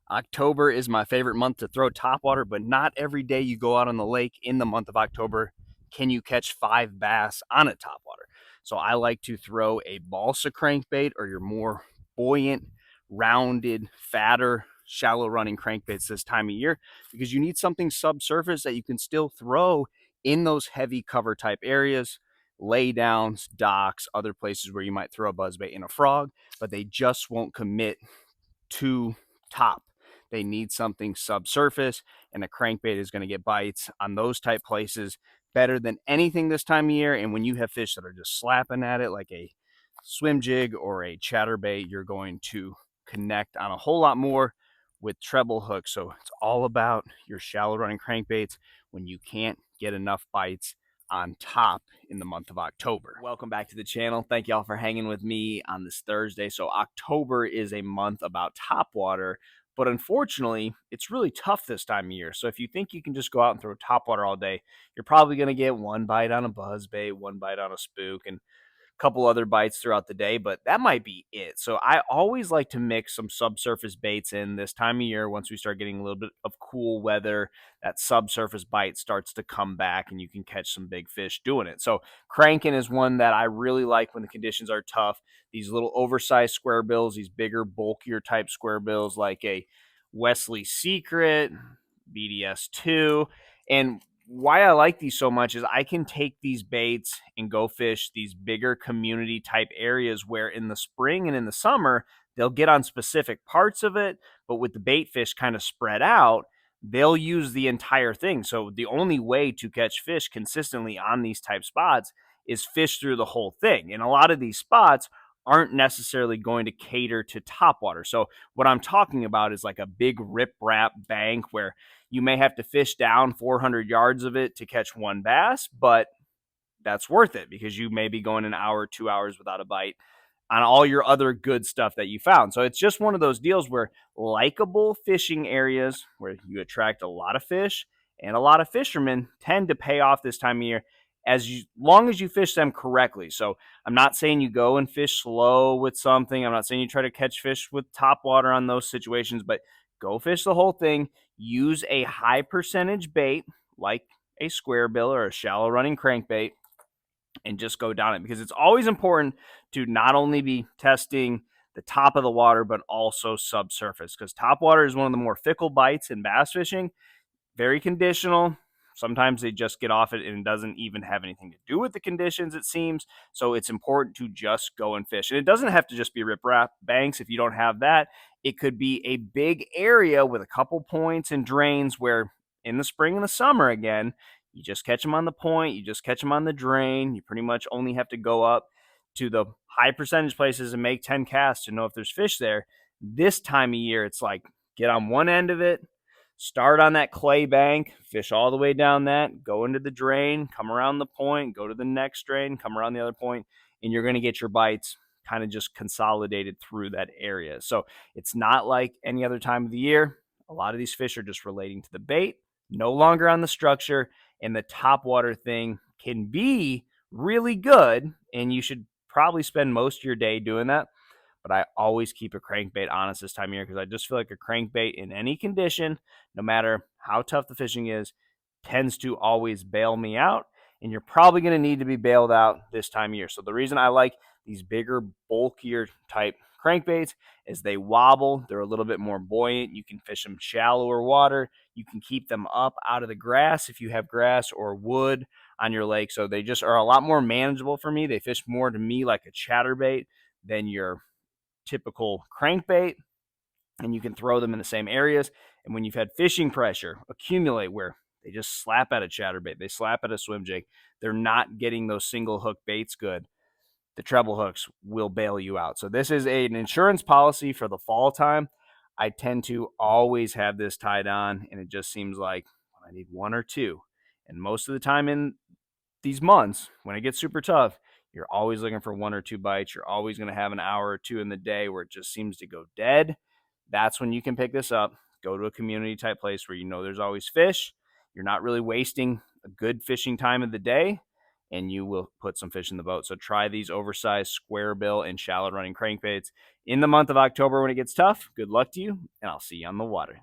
October is my favorite month to throw topwater, but not every day you go out on the lake in the month of October can you catch 5 bass on a topwater. So I like to throw a balsa crankbait or your more buoyant, rounded, fatter, shallow running crankbaits this time of year because you need something subsurface that you can still throw in those heavy cover type areas, lay downs, docks, other places where you might throw a buzzbait and a frog, but they just won't commit to top. They need something subsurface, and a crankbait is going to get bites on those type places better than anything this time of year. And when you have fish that are just slapping at it like a swim jig or a chatterbait, you're going to connect on a whole lot more with treble hooks. So it's all about your shallow running crankbaits when you can't get enough bites on top in the month of October. Welcome back to the channel. Thank y'all for hanging with me on this Thursday. So October is a month about topwater, but unfortunately, it's really tough this time of year. So if you think you can just go out and throw topwater all day, you're probably going to get one bite on a buzzbait, one bite on a spook, and couple other bites throughout the day, but that might be it. So I always like to mix some subsurface baits in this time of year. Once we start getting a little bit of cool weather, that subsurface bite starts to come back and you can catch some big fish doing it. So cranking is one that I really like when the conditions are tough. These little oversized square bills, these bigger, bulkier type square bills like a Wesley Secret, BDS2, and why I like these so much is I can take these baits and go fish these bigger community type areas where in the spring and in the summer, they'll get on specific parts of it, but with the bait fish kind of spread out, they'll use the entire thing. So the only way to catch fish consistently on these type spots is fish through the whole thing. And a lot of these spots aren't necessarily going to cater to topwater. So what I'm talking about is like a big rip-rap bank where you may have to fish down 400 yards of it to catch one bass, but that's worth it because you may be going an hour, 2 hours without a bite on all your other good stuff that you found. So it's just one of those deals where likable fishing areas where you attract a lot of fish and a lot of fishermen tend to pay off this time of year long as you fish them correctly. So I'm not saying you go and fish slow with something. I'm not saying you try to catch fish with top water on those situations, but go fish the whole thing. Use a high percentage bait like a square bill or a shallow running crankbait and just go down it because it's always important to not only be testing the top of the water, but also subsurface because top water is one of the more fickle bites in bass fishing, very conditional. Sometimes they just get off it and it doesn't even have anything to do with the conditions, it seems. So it's important to just go and fish. And it doesn't have to just be riprap banks if you don't have that. It could be a big area with a couple points and drains where in the spring and the summer, again, you just catch them on the point, you just catch them on the drain. You pretty much only have to go up to the high percentage places and make 10 casts to know if there's fish there. This time of year, it's like get on one end of it, start on that clay bank, fish all the way down that, go into the drain, come around the point, go to the next drain, come around the other point, and you're going to get your bites kind of just consolidated through that area. So it's not like any other time of the year. A lot of these fish are just relating to the bait, no longer on the structure, and the top water thing can be really good, and you should probably spend most of your day doing that. But I always keep a crankbait honest this time of year because I just feel like a crankbait in any condition, no matter how tough the fishing is, tends to always bail me out. And you're probably going to need to be bailed out this time of year. So the reason I like these bigger, bulkier type crankbaits is they wobble. They're a little bit more buoyant. You can fish them shallower water. You can keep them up out of the grass if you have grass or wood on your lake. So they just are a lot more manageable for me. They fish more to me like a chatterbait than your typical crankbait, and you can throw them in the same areas. And when you've had fishing pressure accumulate where they just slap at a chatterbait, they slap at a swim jig, they're not getting those single hook baits good, the treble hooks will bail you out. So this is an insurance policy for the fall time. I tend to always have this tied on, and it just seems like I need one or two. And most of the time in these months, when it gets super tough, you're always looking for one or two bites. You're always going to have an hour or two in the day where it just seems to go dead. That's when you can pick this up. Go to a community type place where you know there's always fish. You're not really wasting a good fishing time of the day. and you will put some fish in the boat. So try these oversized square bill and shallow running crankbaits in the month of October when it gets tough. Good luck to you, and I'll see you on the water.